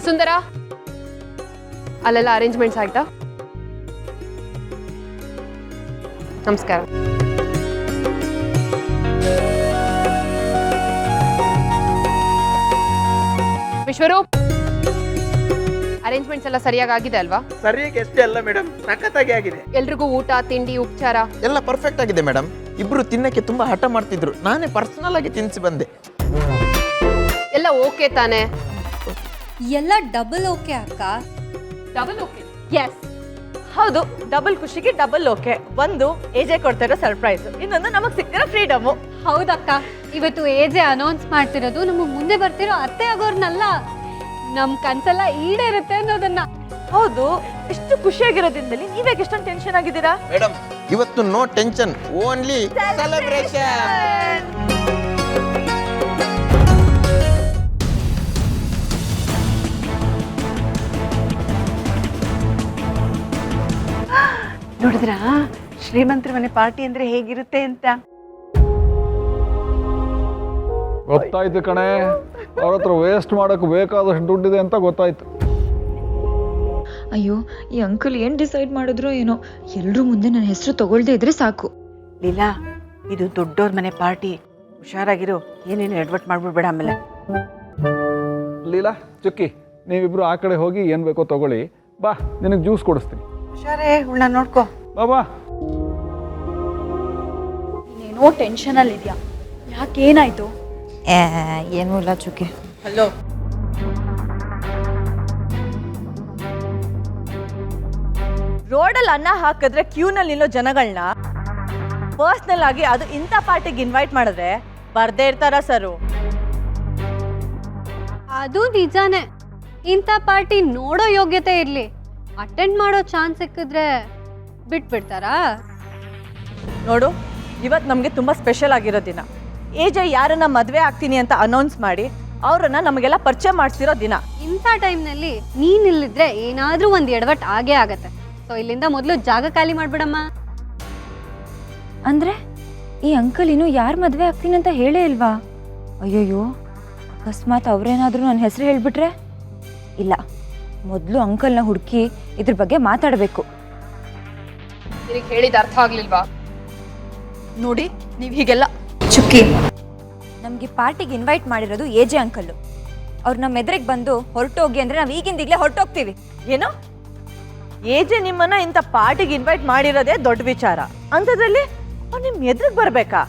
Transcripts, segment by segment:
ಸುಂದರ, ಅಲ್ಲೆಲ್ಲ ಅರೇಂಜ್ಮೆಂಟ್ಸ್ ಆಯ್ತಾ? ನಮಸ್ಕಾರ. ವಿಶ್ವರೂಪ್, ಅರೇಂಜ್ಮೆಂಟ್ಸ್ ಎಲ್ಲ ಸರಿಯಾಗಿ ಆಗಿದೆ ಅಲ್ವಾ? ಸರಿಯಾಗಿ ಎಷ್ಟೇ ಅಲ್ಲ ಮೇಡಮ್, ಸಖತ್ತಾಗಿ ಆಗಿದೆ. ಎಲ್ರಿಗೂ ಊಟ ತಿಂಡಿ ಉಪಚಾರ ಎಲ್ಲ ಪರ್ಫೆಕ್ಟ್ ಆಗಿದೆ ಮೇಡಮ್. ಇಬ್ರು ತಿನ್ನಕ್ಕೆ ತುಂಬಾ ಹಠ ಮಾಡ್ತಿದ್ರು, ನಾನೇ ಪರ್ಸನಲ್ ಆಗಿ ತಿನ್ಸಿ ಬಂದೆ. ಎಲ್ಲ ಓಕೆ ತಾನೆ? ಎಲ್ಲ ಡಬಲ್ ಓಕೆ ಅಕ್ಕ. Double okay? ಎಸ್ ಹೌದು, ಡಬಲ್ ಖುಷಿಗೆ ಡಬಲ್ ಓಕೆ. ಒಂದು ಎಜೆ ಕೊಡ್ತಿರೋ ಸರ್ಪ್ರೈಸ್, ಇನ್ನೊಂದು ನಮಗ್ ಸಿಕ್ತಿರೋ ಫ್ರೀಡಮ್. ಹೌದಕ್ಕ, ಇವತ್ತು ಏಜೆ ಅನೌನ್ಸ್ ಮಾಡ್ತಿರೋದು ನಮಗೆ ಮುಂದೆ ಬರ್ತಿರೋ ಅತ್ತೆ ಆಗೋರ್ನಲ್ಲ, ನಮ್ ಕನ್ಸೆಲ್ಲ ಈಡೇರುತ್ತೆ ಅನ್ನೋದನ್ನ. ಹೌದು, ಎಷ್ಟು ಖುಷಿಯಾಗಿರೋದ್ರಿಂದಲೇ ನೀವ್ಯಾಕೆ ಎಷ್ಟೊಂದು ಟೆನ್ಷನ್ ಆಗಿದ್ದೀರಾ? ಮೇಡಮ್, ಇವತ್ತು ನೋ ಟೆನ್ಷನ್, ಓನ್ಲಿ ಸೆಲೆಬ್ರೇಷನ್. ನೋಡಿದ್ರಾ ಶ್ರೀಮಂತರ ಮನೆ ಪಾರ್ಟಿ ಅಂದ್ರೆ ಹೇಗಿರುತ್ತೆ ಅಂತ? ಗೊತ್ತಾಯ್ತು ಕಣೆ, ಅವ್ರ ಹತ್ರ ವೇಸ್ಟ್ ಮಾಡೋಕೆ ಬೇಕಾದಷ್ಟು ದುಡ್ಡಿದೆ ಅಂತ ಗೊತ್ತಾಯ್ತು. ಅಯ್ಯೋ, ಈ ಅಂಕಲ್ ಏನು ಡಿಸೈಡ್ ಮಾಡಿದ್ರು ಏನೋ, ಎಲ್ಲರೂ ಮುಂದೆ ನನ್ನ ಹೆಸರು ತಗೊಳ್ದೇ ಇದ್ರೆ ಸಾಕು. ಲೀಲಾ, ಇದು ದೊಡ್ಡೋರ್ ಮನೆ ಪಾರ್ಟಿ, ಹುಷಾರಾಗಿರು, ಏನೇನು ಎಡ್ವರ್ಟ್ ಮಾಡ್ಬಿಡ್ಬೇಡ ಆಮೇಲೆ. ಲೀಲಾ, ಚುಕ್ಕಿ, ನೀವಿಬ್ರು ಆ ಕಡೆ ಹೋಗಿ ಏನು ಬೇಕೋ ತಗೊಳ್ಳಿ. ಬಾ, ನಿನಗೆ ಜ್ಯೂಸ್ ಕೊಡಿಸ್ತೀನಿ. ಹುಷಾರೇ, ಉಳ್ಳ ನೋಡ್ಕೋ. ಬಾ. ನೀನೇನೋ ಟೆನ್ಷನಲ್ಲಿ ಇದೆಯಾ, ಯಾಕೇನಾಯ್ತು? ಏನೂ ಇಲ್ಲ ಚುಕ್ಕಿ. ಹಲೋ, ರೋಡಲ್ಲಿ ಅನ್ನ ಹಾಕಿದ್ರೆ ಕ್ಯೂನಲ್ಲಿ ನಿಲ್ಲೋ ಜನಗಳನ್ನ ಪರ್ಸ್ನಲ್ ಆಗಿ ಅದು ಇಂಥ ಪಾರ್ಟಿಗೆ ಇನ್ವೈಟ್ ಮಾಡಿದ್ರೆ ಬರ್ದೇ ಇರ್ತಾರ ಸರು? ಅದು ನಿಜಾನೇ. ಇಂಥ ಪಾರ್ಟಿ ನೋಡೋ ಯೋಗ್ಯತೆ ಇರ್ಲಿ, ಅಟೆಂಡ್ ಮಾಡೋ ಚಾನ್ಸ್ ಸಿಕ್ಕಿದ್ರೆ ಬಿಟ್ಬಿಡ್ತಾರಾ? ನೋಡು, ಇವತ್ತು ನಮಗೆ ತುಂಬ ಸ್ಪೆಷಲ್ ಆಗಿರೋ ದಿನ. ಏಜೆ ಯಾರನ್ನ ಮದುವೆ ಆಗ್ತೀನಿ ಅಂತ ಅನೌನ್ಸ್ ಮಾಡಿ ಅವರನ್ನ ನಮಗೆಲ್ಲ ಪರಿಚಯ ಮಾಡಿಸಿರೋ ದಿನ. ಇಂಥ ಟೈಮ್ನಲ್ಲಿ ನೀನ್ ಇಲ್ಲಿದ್ರೆ ಏನಾದ್ರೂ ಒಂದು ಎಡವಟ್ ಆಗೇ ಆಗತ್ತೆ. ಸೊ ಇಲ್ಲಿಂದ ಮೊದಲು ಜಾಗ ಖಾಲಿ ಮಾಡ್ಬಿಡಮ್ಮ. ಅಂದ್ರೆ ಈ ಅಂಕಲ್ ಇನ್ನು ಯಾರು ಮದುವೆ ಆಗ್ತೀನಿ ಅಂತ ಹೇಳೇ ಇಲ್ವಾ? ಅಯ್ಯೋಯ್ಯೋ, ಅಕಸ್ಮಾತ್ ಅವ್ರೇನಾದ್ರೂ ನನ್ನ ಹೆಸರು ಹೇಳ್ಬಿಟ್ರೆ? ಇಲ್ಲ, ಮೊದಲು ಅಂಕಲ್ನ ಹುಡುಕಿ ಇದ್ರ ಬಗ್ಗೆ ಮಾತಾಡಬೇಕು. ನಿನಗೆ ಹೇಳಿದ ಅರ್ಥ ಆಗ್ಲಿಲ್ವಾ? ನೋಡಿ, ನೀವು ಹೀಗೆಲ್ಲ ಚುಕ್ಕಿ, ನಮಗೆ ಪಾರ್ಟಿಗೆ ಇನ್ವೈಟ್ ಮಾಡಿರೋದು ಏಜೆ ಅಂಕಲ್ಲು. ಅವ್ರು ನಮ್ಮ ಎದುರಿಗೆ ಬಂದು ಹೊರಟೋಗಿ ಅಂದ್ರೆ ನಾವು ಈಗಿಂದೀಗಲೇ ಹೊರಟೋಗ್ತೀವಿ. ಏನೋ ಏಜೆ ನಿಮ್ಮನ್ನ ಇಂಥ ಪಾರ್ಟಿಗೆ ಇನ್ವೈಟ್ ಮಾಡಿರೋದೇ ದೊಡ್ಡ ವಿಚಾರ, ಅಂಥದ್ರಲ್ಲಿ ಅವ್ರು ನಿಮ್ಮ ಎದುರಿಗೆ ಬರ್ಬೇಕಾ?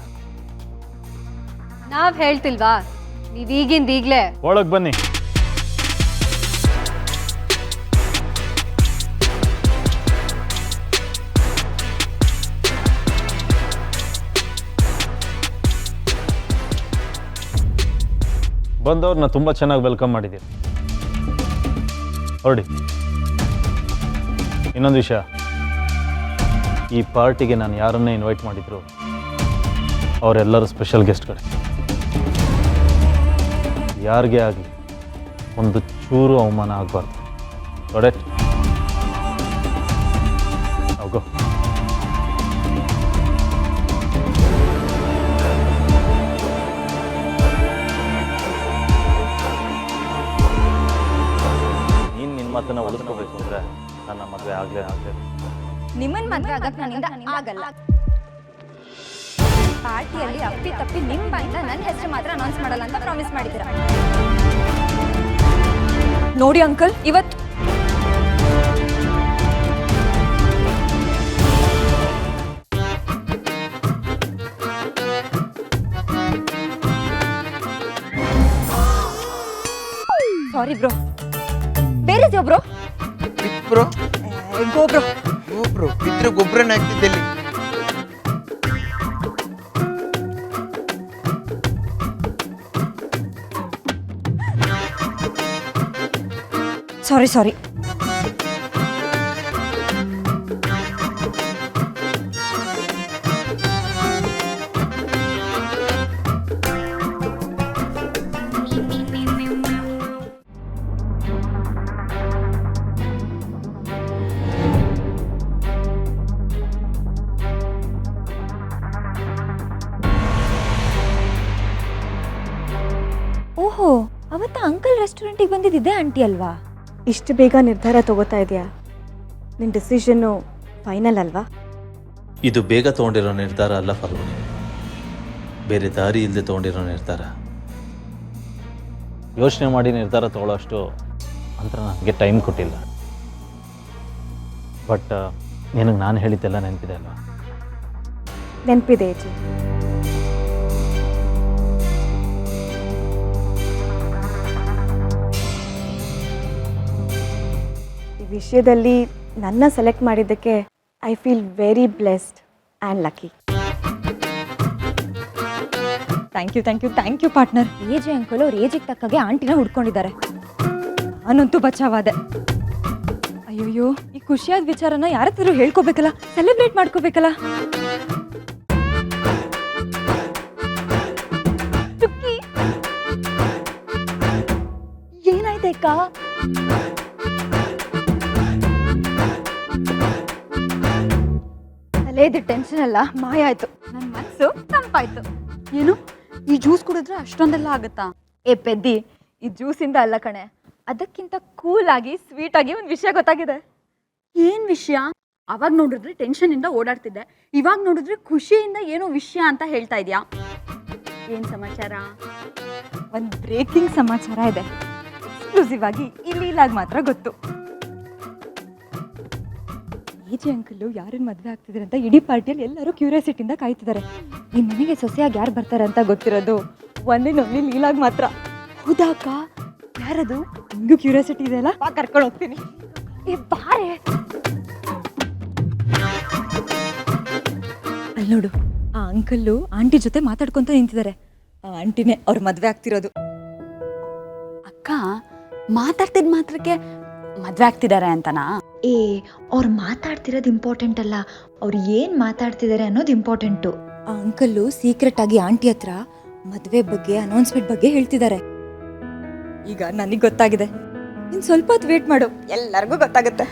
ನಾವ್ ಹೇಳ್ತಿಲ್ವಾ, ನೀವ್ ಈಗಿಂದೀಗ್ಲೇ ಒಳಗೆ ಬನ್ನಿ. ಬಂದವ್ರನ್ನ ತುಂಬ ಚೆನ್ನಾಗಿ ವೆಲ್ಕಮ್ ಮಾಡಿದ್ದೀರಿ. ಹೊರಡಿ. ಇನ್ನೊಂದು ವಿಷಯ, ಈ ಪಾರ್ಟಿಗೆ ನಾನು ಯಾರನ್ನೇ ಇನ್ವೈಟ್ ಮಾಡಿದ್ರು ಅವರೆಲ್ಲರೂ ಸ್ಪೆಷಲ್ ಗೆಸ್ಟ್ಗಳೇ. ಯಾರಿಗೇ ಆಗಲಿ ಒಂದು ಚೂರು ಅವಮಾನ ಆಗಬಾರ್ದು. ಹೊಡೆ ಹೋಗೋ. ನೀನು ನಿನ್ನ ಮಾತನ್ನು ಉಳಿಸ್ಕೋಬೇಕು ಅಂದರೆ ನನ್ನ ಮದುವೆ ಆಗಲೇ ನಿಮ್ಮನ್ನ ಮದುವೆ ಆಗಕ್ಕೆ ನನ್ನಿಂದ ಆಗಲ್ಲ. ಪಾರ್ಟಿಯಲ್ಲಿ ಅಪ್ಪಿ ತಪ್ಪಿ ನಿಮ್ಮ ಬಾಯಿಂದ ನನ್ನ ಹೆಸರು ಮಾತ್ರ ಅನೌನ್ಸ್ ಮಾಡಲ್ಲ ಅಂತ ಪ್ರಾಮಿಸ್ ಮಾಡಿದ್ದೀರಾ. ನೋಡಿ ಅಂಕಲ್, ಇವತ್ತು ಸಾರಿ ಬ್ರೋ. ಬೇರೆ ಬ್ರೋ? ಬ್ರೋ, ಗೋಬ್ರೋ. ಬ್ರೋ ಇದ್ರೆ ಗೊಬ್ಬರನ್ನ ಹಾಕ್ತಿದ್ದಲ್ಲಿ. ಸಾರಿ. ಓಹೋ, ಅವತ್ತ ಅಂಕಲ್ ರೆಸ್ಟೋರೆಂಟಿಗೆ ಬಂದಿದ್ದೆ ಆಂಟಿ ಅಲ್ವಾ? ಇಷ್ಟು ಬೇಗ ನಿರ್ಧಾರ ತಗೋತಾ ಇದೆಯಾ? ನಿನ್ನ ಡಿಸಿಷನ್ನು ಫೈನಲ್ ಅಲ್ವಾ? ಇದು ಬೇಗ ತೊಗೊಂಡಿರೋ ನಿರ್ಧಾರ ಅಲ್ಲ ಫಲ್ಗುನಿ, ಬೇರೆ ದಾರಿ ಇಲ್ಲದೆ ತೊಗೊಂಡಿರೋ ನಿರ್ಧಾರ. ಯೋಚನೆ ಮಾಡಿ ನಿರ್ಧಾರ ತಗೊಳ್ಳೋಷ್ಟು ಅಂತ ನನಗೆ ಟೈಮ್ ಕೊಟ್ಟಿಲ್ಲ. ಬಟ್ ನಿನಗೆ ನಾನು ಹೇಳಿದ್ದೆಲ್ಲ ನೆನಪಿದೆ ಅಲ್ವಾ? ನೆನಪಿದೆ ಏಜೆ. ಈ ವಿಷಯದಲ್ಲಿ ನನ್ನ ಸೆಲೆಕ್ಟ್ ಮಾಡಿದ್ದಕ್ಕೆ I feel very blessed and lucky. Thank you partner. ಏಜೆ ಅಂಕಲ್ ಅವ್ರು ಏಜಿಗೆ ತಕ್ಕಾಗೆ ಆಂಟಿನ ಹುಡ್ಕೊಂಡಿದ್ದಾರೆ. ನಾನಂತೂ ಬಚಾವಾದೆ. ಅಯ್ಯೋಯ್ಯೋ, ಈ ಖುಷಿಯಾದ ವಿಚಾರನ ಯಾರತ್ತಿದ್ರು ಹೇಳ್ಕೋಬೇಕಲ್ಲ, ಸೆಲೆಬ್ರೇಟ್ ಮಾಡ್ಕೋಬೇಕಲ್ಲ. ಚುಕ್ಕಿ, ಏನಾಯ್ತೆ ಅಕ್ಕ? ತಲೆದು ಟೆನ್ಷನ್ ಎಲ್ಲ ಮಾಯ ಆಯ್ತು, ನನ್ನ ಮನಸ್ಸು ತಂಪಾಯ್ತು. ಏನು ಈ ಜ್ಯೂಸ್ ಕುಡಿದ್ರೆ ಅಷ್ಟೊಂದೆಲ್ಲ ಆಗುತ್ತಾ? ಏ ಪೆದ್ದಿ, ಈ ಜ್ಯೂಸಿಂದ ಅಲ್ಲ ಕಣೆ, ಅದಕ್ಕಿಂತ ಕೂಲ್ ಆಗಿ ಸ್ವೀಟ್ ಆಗಿ ಒಂದು ವಿಷಯ ಗೊತ್ತಾಗಿದೆ. ಏನ್ ವಿಷಯ? ಅವಾಗ ನೋಡಿದ್ರೆ ಟೆನ್ಷನ್ ಇಂದ ಓಡಾಡ್ತಿದ್ದೆ, ಇವಾಗ ನೋಡಿದ್ರೆ ಖುಷಿಯಿಂದ ಏನೋ ವಿಷಯ ಅಂತ ಹೇಳ್ತಾ ಇದ್ಯಾ? ಏನ್ ಸಮಾಚಾರ? ಒಂದು ಬ್ರೇಕಿಂಗ್ ಸಮಾಚಾರ ಇದೆ. ಎಕ್ಸ್ಕ್ಲೂಸಿವ್ ಆಗಿ ಇಲ್ಲಿ ಇಲ್ಲಾಗ ಮಾತ್ರ ಗೊತ್ತು. ಏಜೆ ಅಂಕಲ್ ಯಾರನ್ನ ಮದುವೆ ಆಗ್ತಿದ್ದಾರೆ ಅಂತ ಇಡೀ ಪಾರ್ಟಿಯಲ್ಲಿ ಎಲ್ಲರೂ ಕ್ಯೂರಿಯಾಸಿಟಿಯಿಂದ ಕಾಯ್ತಿದ್ದಾರೆ. ಈ ಮನೆಗೆ ಸೊಸೆಯಾಗಿ ಯಾರು ಬರ್ತಾರೆ ಅಂತ ಗೊತ್ತಿರೋದು ಒಂದೇ ಲೀಲಾಗ್ ಮಾತ್ರ. ಹೌದಾ ಅಕ್ಕ? ಯಾರದು? ನಿಮಗೂ ಕ್ಯೂರಿಯಾಸಿಟಿ ಇದೆಯಲ್ಲ, ಬಾ ಕರ್ಕೊಂಡು ಹೋಗ್ತೀನಿ. ಏ ಬಾರೆ. ಅಲ್ಲಿ ನೋಡು, ಆ ಅಂಕಲ್ಲು ಆಂಟಿ ಜೊತೆ ಮಾತಾಡ್ಕೊಂತ ನಿಂತಿದ್ದಾರೆ. ಆ ಆಂಟಿನೇ ಅವ್ರ ಮದುವೆ ಆಗ್ತಿರೋದು. ಅಕ್ಕ, ಮಾತಾಡ್ತಿದ್ ಮಾತ್ರಕ್ಕೆ ಮದ್ವೆ ಆಗ್ತಿದ್ದಾರೆ ಅಂತನಾ? ಏ, ಅವ್ರು ಮಾತಾಡ್ತಿರೋದು ಇಂಪಾರ್ಟೆಂಟ್ ಅಲ್ಲ, ಅವ್ರು ಏನು ಮಾತಾಡ್ತಿದ್ದಾರೆ ಅನ್ನೋದು ಇಂಪಾರ್ಟೆಂಟು. ಆ ಅಂಕಲ್ಲು ಸೀಕ್ರೆಟ್ ಆಗಿ ಆಂಟಿ ಹತ್ರ ಮದುವೆ ಬಗ್ಗೆ, ಅನೌನ್ಸ್ಮೆಂಟ್ ಬಗ್ಗೆ ಹೇಳ್ತಿದ್ದಾರೆ. ಈಗ ನನಗೆ ಗೊತ್ತಾಗಿದೆ. ಇನ್ನು ಸ್ವಲ್ಪ ಹೊತ್ತು ವೇಟ್ ಮಾಡು, ಎಲ್ಲರಿಗೂ ಗೊತ್ತಾಗುತ್ತೆ.